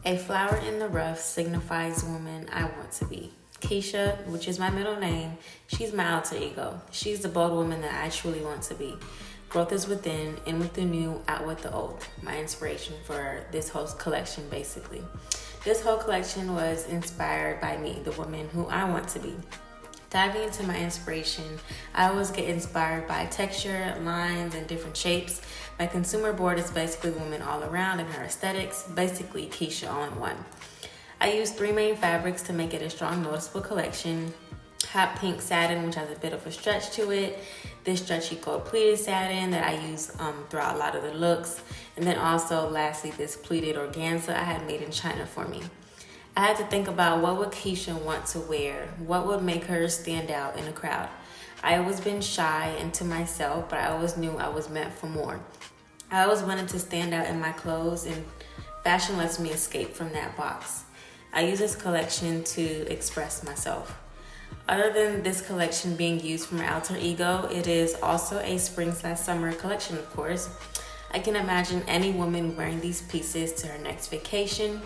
A flower in the rough signifies woman I want to be. Keisha, which is my middle name, she's my alter ego. She's the bold woman that I truly want to be. Growth is within, in with the new, out with the old. My inspiration for this whole collection, basically. This whole collection was inspired by me, the woman who I want to be. Diving into my inspiration, I always get inspired by texture, lines, and different shapes. My consumer board is basically women all around and her aesthetics, basically Keisha all in one. I use 3 main fabrics to make it a strong, noticeable collection. Hot pink satin, which has a bit of a stretch to it. This stretchy gold pleated satin that I use throughout a lot of the looks. And then also, lastly, this pleated organza I had made in China for me. I had to think about what would Keisha want to wear, what would make her stand out in a crowd. I always been shy and to myself, but I always knew I was meant for more. I always wanted to stand out in my clothes, and fashion lets me escape from that box. I use this collection to express myself. Other than this collection being used for my alter ego, it is also a spring/summer collection, of course. I can imagine any woman wearing these pieces to her next vacation.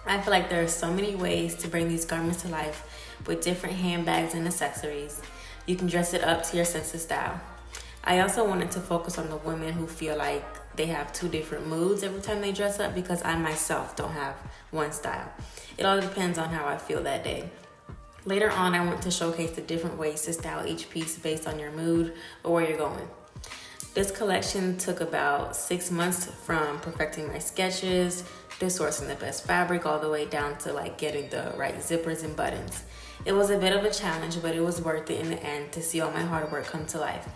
I feel like there are so many ways to bring these garments to life with different handbags and accessories. You can dress it up to your sense of style. I also wanted to focus on the women who feel like they have 2 different moods every time they dress up, because I myself don't have one style. It all depends on how I feel that day. Later on, I want to showcase the different ways to style each piece based on your mood or where you're going. This collection took about 6 months, from perfecting my sketches to sourcing the best fabric, all the way down to getting the right zippers and buttons. It was a bit of a challenge, but it was worth it in the end to see all my hard work come to life.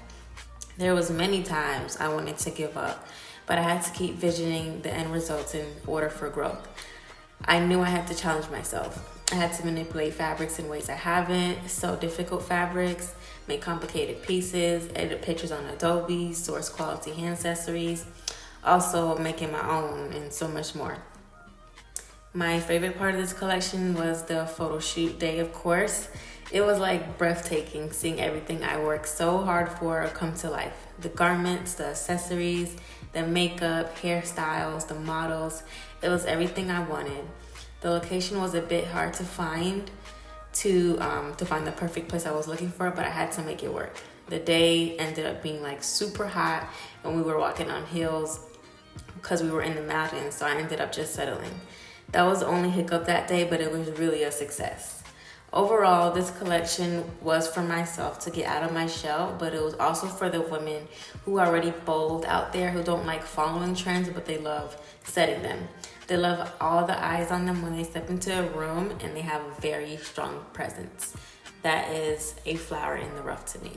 There was many times I wanted to give up, but I had to keep visioning the end results in order for growth. I knew I had to challenge myself. I had to manipulate fabrics in ways I haven't, sew difficult fabrics, make complicated pieces, edit pictures on Adobe, source quality hand accessories, also making my own, and so much more. My favorite part of this collection was the photo shoot day, of course. It was breathtaking seeing everything I worked so hard for come to life. The garments, the accessories, the makeup, hairstyles, the models. It was everything I wanted. The location was a bit hard to find to find the perfect place I was looking for, but I had to make it work. The day ended up being super hot, and we were walking on hills because we were in the mountains, so I ended up just settling. That was the only hiccup that day, but it was really a success. Overall, this collection was for myself to get out of my shell, but it was also for the women who are already bold out there, who don't like following trends, but they love setting them. They love all the eyes on them when they step into a room, and they have a very strong presence. That is a flower in the rough to me.